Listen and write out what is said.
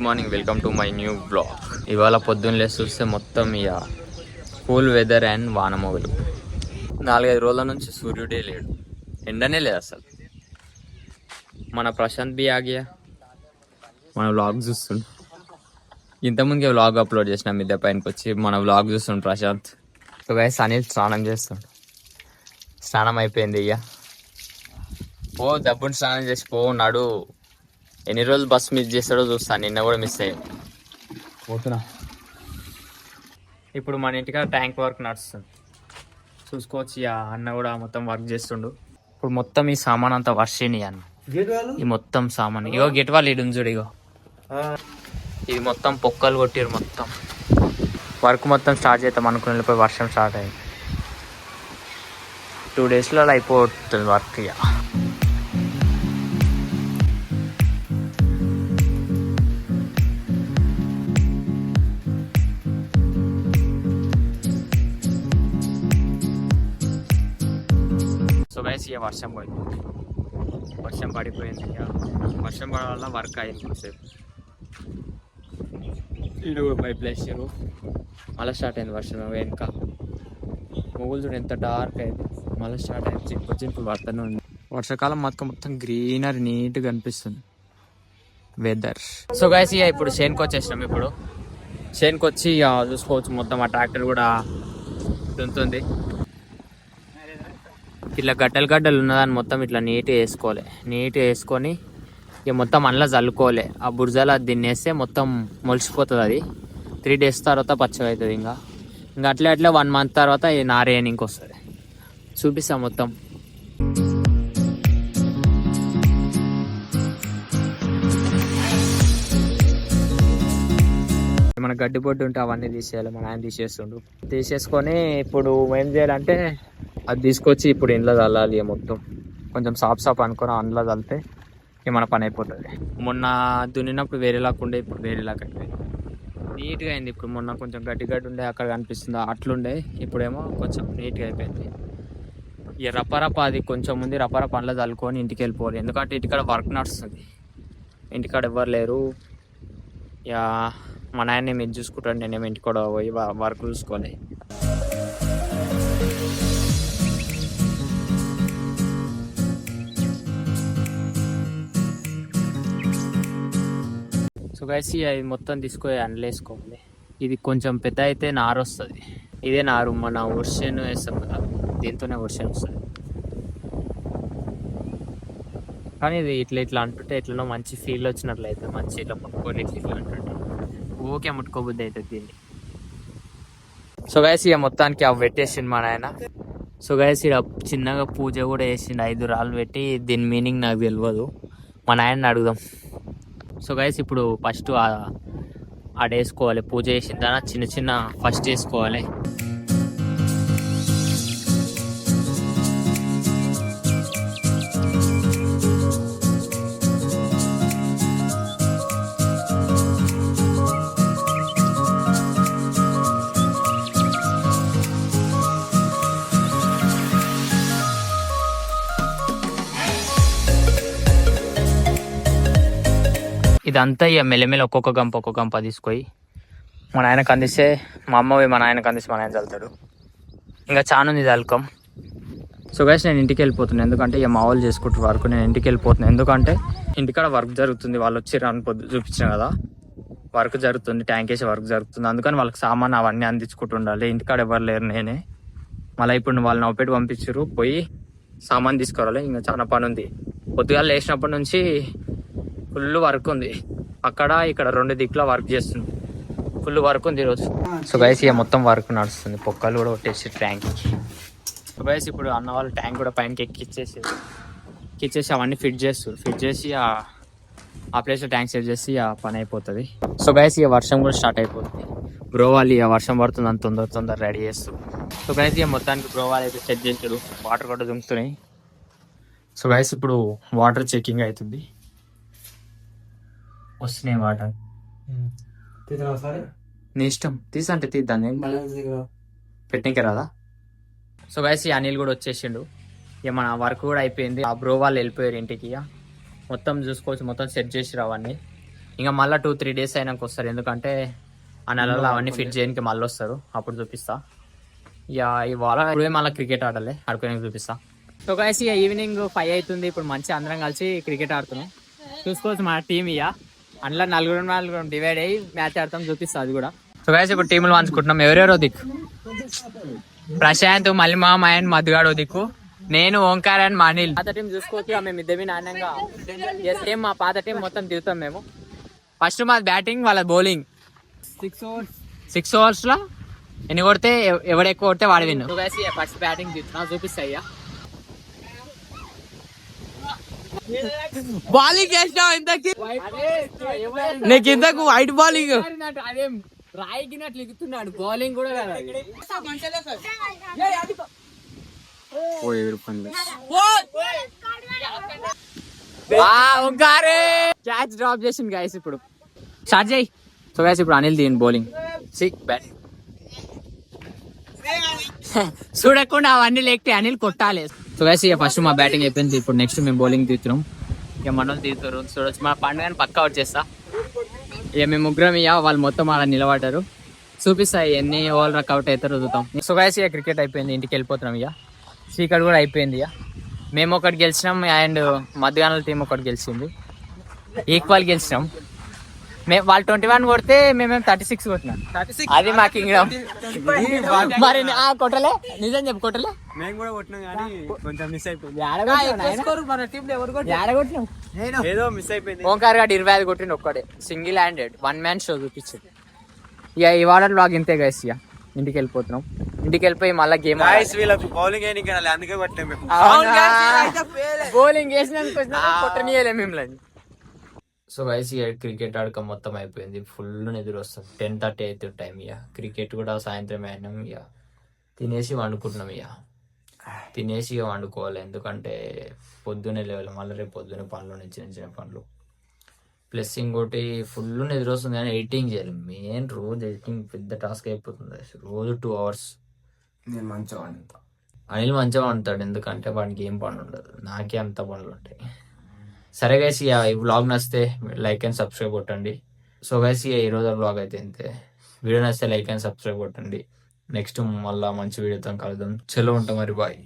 Morning, welcome to my new blog. ఇవాళ పొద్దున్న లేసి చూస్తే మొత్తం ఇక కూల్ వెదర్ అండ్ వానమోగులు. 4-5 రోజుల నుంచి సూర్యుడే లేడు, ఎండనే లేదు అసలు. మన ప్రశాంత్ బి ఆగియా మన వ్లాగ్ చూస్తుండు. ఇంతకుముందుకే వ్లాగ్ అప్లోడ్ చేసిన మిద్దె పైనకి వచ్చి మన వ్లాగ్ చూస్తుండు ప్రశాంత్. సో గైస్ అనిల్ స్నానం చేస్తుండు. స్నానం అయిపోయింది. ఇక పో దబ్బుని స్నానం చేసి పోన్నాడు. ఎన్ని రోజులు బస్ మిస్ చేస్తాడో చూస్తాను. నిన్న కూడా మిస్ అయ్యాడు. పోతున్నా. ఇప్పుడు మన ఇంటికాడ ట్యాంక్ వర్క్ నడుస్తుంది, చూసుకోవచ్చు. ఇక అన్న కూడా మొత్తం వర్క్ చేస్తుండు. ఇప్పుడు మొత్తం ఈ సామాన్ అంతా వర్షిని అన్న. ఈ మొత్తం సామాన్ ఇగో గెట్ వాళ్ళు ఇడు చూడు. ఇగో ఇది మొత్తం పొక్కలు కొట్టిరు. మొత్తం వర్క్ మొత్తం స్టార్ట్ చేద్దాం అనుకుని వెళ్ళిపోయి వర్షం స్టార్ట్ అయింది. 2 డేస్లో అయిపోతుంది వర్క్. ఇక ఇక వర్షం పోయింది. వర్షం పడిపోయింది. ఇక వర్షం పడడం వల్ల వర్క్ అయింది. కొద్దిసేపు ఇటు కూడా పైప్ వేసారు. మళ్ళీ స్టార్ట్ అయింది వర్షం. వెనక మొగులు చూడు ఎంత డార్క్ అయింది. మళ్ళీ స్టార్ట్ అయింది. చినుకులు పడుతూనే ఉంది. వర్షాకాలం మొత్తం గ్రీనరీ నీట్గా అనిపిస్తుంది వెదర్. సో గైస్ ఇక ఇప్పుడు చేనుకి వచ్చేసినాం. ఇప్పుడు చేనుకి వచ్చి ఇక చూసుకోవచ్చు మొత్తం ఆ ట్రాక్టర్ కూడా దున్నుతుంది. ఇట్లా గడ్డలు ఉన్నదాన్ని మొత్తం ఇట్లా నీట్గా వేసుకోవాలి. నీట్గా వేసుకొని ఇక మొత్తం అందులో చల్లుకోవాలి. ఆ బుర్జాలు అది తినేస్తే మొత్తం మొలిసిపోతుంది. అది 3 డేస్ తర్వాత పచ్చగా అవుతుంది. ఇంకా అట్లా 1 మంత్ తర్వాత ఈ నారేయనికి వస్తుంది. చూపిస్తాం మొత్తం. మన గడ్డి బొడ్డు ఉంటే అవన్నీ తీసేయాలి. మన ఆయన తీసేస్తుండు. తీసేసుకొని ఇప్పుడు ఏం చేయాలంటే అది తీసుకొచ్చి ఇప్పుడు ఇంట్లో చల్లాలి. మొత్తం కొంచెం సాఫ్ అనుకొని అందులో చల్లితే మన పని అయిపోతుంది. మొన్న దున్నినప్పుడు వేరేలాగా ఉండే, ఇప్పుడు వేరేలాగా అయిపోయింది. నీట్గా అయింది. ఇప్పుడు మొన్న కొంచెం గడ్డి ఉండే అక్కడ కనిపిస్తుంది, అట్లుండే. ఇప్పుడేమో కొంచెం నీట్గా అయిపోయింది. ఇక రప్పరప్ప అది కొంచెం ఉంది. రప్పరప్ప అందులో చల్లుకొని ఇంటికి వెళ్ళిపోవాలి. ఎందుకంటే ఇంటికాడ వర్క్ నడుస్తుంది. ఇంటికాడ ఎవ్వరు లేరు. ఇక మా నాయన మీరు చూసుకుంటాను, నేనేమో ఇంటికాడ పోయి వర్క్ చూసుకోవాలి. సో గైస్ ఇది మొత్తం తీసుకొని అందులో వేసుకోవాలి. ఇది కొంచెం పెద్ద అయితే నారు వస్తుంది. ఇదే నారు మన వర్షన్ వేస్తాం కదా, దీంతోనే వర్షన్ వస్తుంది. కానీ ఇది ఇట్లా అంటుంటే ఎట్లనో మంచి ఫీల్ వచ్చినట్లయితే, మంచి ఇట్లా ముట్టుకొని ఇట్లా అంటుంటే ఓకే ముట్టుకోబుద్ది అవుతుంది దీన్ని. సో గైస్ ఇక మొత్తానికి అవి పెట్టేసిండు మా నాయన. సో గైస్ ఇక్కడ చిన్నగా పూజ కూడా వేసిండు. 5 రాళ్ళు పెట్టి. దీని మీనింగ్ నాకు తెలియదు, మా నాయనని అడుగుదాం. సో గైస్ ఇప్పుడు ఫస్ట్ ఆడ వేసుకోవాలి. పూజ చేసిన తర్వాత చిన్న ఫస్ట్ వేసుకోవాలి. ఇదంతా ఇక మెల్లమెల్ల ఒక్కొక్క గంప తీసుకొని మా నాయనకు అందిస్తే, మా అమ్మవి మా నాయనకు అందిస్తే మా నాయన చల్లుతాడు. ఇంకా చాలా ఉంది చల్లుకం. సో గైస్ నేను ఇంటికి వెళ్ళిపోతున్నాను. ఎందుకంటే ఇక మా వాళ్ళు చేసుకుంటారు వర్క్. నేను ఇంటికి వెళ్ళిపోతున్నాను. ఎందుకంటే ఇంటికాడ వర్క్ జరుగుతుంది. వాళ్ళు వచ్చి రాని పొద్దు చూపించాను కదా, వర్క్ జరుగుతుంది, ట్యాంక్ వేసే వర్క్ జరుగుతుంది. అందుకని వాళ్ళకి సామాన్ అవన్నీ అందించుకుంటూ ఉండాలి. ఇంటికాడ ఎవరు లేరు, నేనే. మళ్ళీ ఇప్పుడు వాళ్ళని నవ్వుపెట్టి పంపించారు, పోయి సామాన్ తీసుకురావాలి. ఇంకా చాలా పని ఉంది. పొద్దుగాల లేచినప్పటి నుంచి ఫుల్ వర్క్ ఉంది. అక్కడ ఇక్కడ 2 దిక్కులో వర్క్ చేస్తుంది. ఫుల్ వర్క్ ఉంది ఈరోజు. సో గైస్ ఇక మొత్తం వర్క్ నడుస్తుంది. పొక్కలు కూడా కొట్టేసి ట్యాంక్కి. సో గైస్ ఇప్పుడు అన్న వాళ్ళు ట్యాంక్ కూడా పైనకి ఎక్కిచ్చేసి అవన్నీ ఫిట్ చేసి ఆ ప్లేస్లో ట్యాంక్ సెట్ చేసి ఆ పని అయిపోతుంది. సో గైస్ ఇక వర్షం కూడా స్టార్ట్ అయిపోతుంది. బ్రో వాళ్ళు ఇక వర్షం పడుతుంది అని తొందర రెడీ చేస్తారు. సో గైస్ ఇక మొత్తానికి బ్రో వాళ్ళు అయితే సెట్ చేసాడు. వాటర్ కూడా దుంకుతున్నాయి. సో గైస్ ఇప్పుడు వాటర్ చెకింగ్ అవుతుంది. వస్తున్నాయి వాటర్. నీ ఇష్టం, తీసంటే తీద్దాన్ని, పెట్టింకే రాదా. సో గైస్ ఈ అనిల్ కూడా వచ్చేసిండు. ఇక మన వర్క్ కూడా అయిపోయింది. ఆ బ్రో వాళ్ళు వెళ్ళిపోయారు ఇంటికి. ఇక మొత్తం చూసుకోవచ్చు, మొత్తం సెట్ చేసి అవన్నీ. ఇంకా మళ్ళీ 2-3 డేస్ అయినాక వస్తారు, ఎందుకంటే ఆ నెలలో అవన్నీ ఫిట్ చేయడానికి మళ్ళీ వస్తారు, అప్పుడు చూపిస్తా. ఇక ఇవాళ ఇప్పుడే మళ్ళీ క్రికెట్ ఆడాలి, ఆడుకోవడానికి చూపిస్తా. సో గైస్ ఇక ఈవినింగ్ 5 అవుతుంది, ఇప్పుడు మంచి అందరం కలిసి క్రికెట్ ఆడుతున్నాం. చూసుకోవచ్చు మన టీం ఇక అందులో 4 డివైడ్ అయ్యి మ్యాచ్ ఆడతాం, చూపిస్తా అది కూడా. సో గైస్ ఇప్పుడు టీములు పంచుకుంటున్నాం. ఎవరెవరో దిక్కు ప్రశాంత్, మల్లిమా, మయన్, మధుగాడు దిక్కు, నేను, ఓంకార్ అండ్ అనిల్. పాత టీం చూసుకోవచ్చు, మేము ఇద్దరి నాణ్యంగా సేమ్ మా పాత టీం మొత్తం దిగుతాం మేము. ఫస్ట్ మాది బ్యాటింగ్, వాళ్ళ బౌలింగ్. 6 ఓవర్స్ లో ఎన్ని కొడితే ఎవడు ఎక్కువ కొడితే వాడు విన్. ఫస్ట్ బ్యాటింగ్ దిగుతున్నా, చూపిస్తా. బాలింగ్ వేసినావు ఇంతకి, నీకు ఇంతకు వైట్ బాలింగ్ అదేం రాయికినట్లు ఎగుతున్నాడు, బౌలింగ్ కూడా కదా. క్యాచ్ డ్రాప్ చేసింది గైస్. ఇప్పుడు స్టార్ట్ చేయి. సో గైస్ ఇప్పుడు అనిల్ దీని బౌలింగ్ బ్యాట్ చూడకుండా అవన్నీ లేకపోతే అనిల్ కొట్టాలి. సో గైస్ ఇక ఫస్ట్ మా బ్యాటింగ్ అయిపోయింది, ఇప్పుడు నెక్స్ట్ మేము బౌలింగ్ తీస్తున్నాం. ఇక మనోళ్ళు తీస్తారు, చూడొచ్చు. మా పండుగని పక్కా అవుట్ చేస్తా. ఇక మేము ముగ్గురం ఇక వాళ్ళు మొత్తం అలా నిలబడ్డారు, చూపిస్తాయి ఎన్ని ఓవర్ అవుట్ అవుతారో చూద్దాం. సో గైస్ ఇక క్రికెట్ అయిపోయింది, ఇంటికి వెళ్ళిపోతున్నాం. ఇక చీకటి కూడా అయిపోయింది. ఇక మేము ఒకటి గెలిచినాం అండ్ మధ్యాహ్నం టీం ఒకటి గెలిచింది, ఈక్వల్ గెలిచినాం. వాళ్ళు 21 కొడితే మేమేం 36 కొట్టినాం. అది మా కింగ్డమ్. మరి కొట్టలే, నిజం చెప్పు కొట్టలే. మేము కూడా కొట్టినాం కానీ కొంచెం మిస్ అయిపోయింది. ఏదో మిస్ అయిపోయింది. ఓంకార్ గారు 25 కొట్టిండు ఒక్కడే, సింగిల్ హ్యాండెడ్ 1 మ్యాన్ షో చూపించింది. ఇక ఇవాళ బ్లాగ్ ఇంతే గైస్. ఇక ఇంటికి వెళ్ళిపోతున్నాం, ఇంటికి వెళ్ళిపోయి మళ్ళీ గేమ్ బౌలింగ్ వేసినా మిమ్మల్ని. సో గైస్ ఇక క్రికెట్ ఆడక మొత్తం అయిపోయింది, ఫుల్ నిద్ర వస్తుంది. 10:30 అవుతుంది టైం. ఇక క్రికెట్ కూడా సాయంత్రం అయినాం. ఇక తినేసి వండుకుంటున్నాం. ఇక తినేసి ఇక వండుకోవాలి, ఎందుకంటే పొద్దునే లేవాలి, మళ్ళీ రేపు పొద్దునే పనులు ఉన్నాయి, చిన్న చిన్న పనులు. ప్లస్ ఇంకోటి ఫుల్ నిద్ర వస్తుంది కానీ ఎడిటింగ్ చేయాలి. మెయిన్ రోజు ఎడిటింగ్ పెద్ద టాస్క్ అయిపోతుంది, రోజు 2 hours. నేను మంచిగా వండుతా, అనిల్ మంచిగా వండుతాడు, ఎందుకంటే వాడికి ఏం పనులు ఉండదు, నాకే అంత పనులు ఉంటాయి. సరే గైస్ ఇక ఈ వ్లాగ్ నచ్చితే లైక్ అండ్ సబ్స్క్రైబ్ కొట్టండి. సో గైస్ ఇక ఈరోజు వ్లాగ్ అయితే ఇంతే. వీడియో నచ్చితే లైక్ అండ్ సబ్స్క్రైబ్ కొట్టండి. నెక్స్ట్ మళ్ళీ మంచి వీడియోతో కలుద్దాం. చలో ఉంటాం మరి, బాయ్.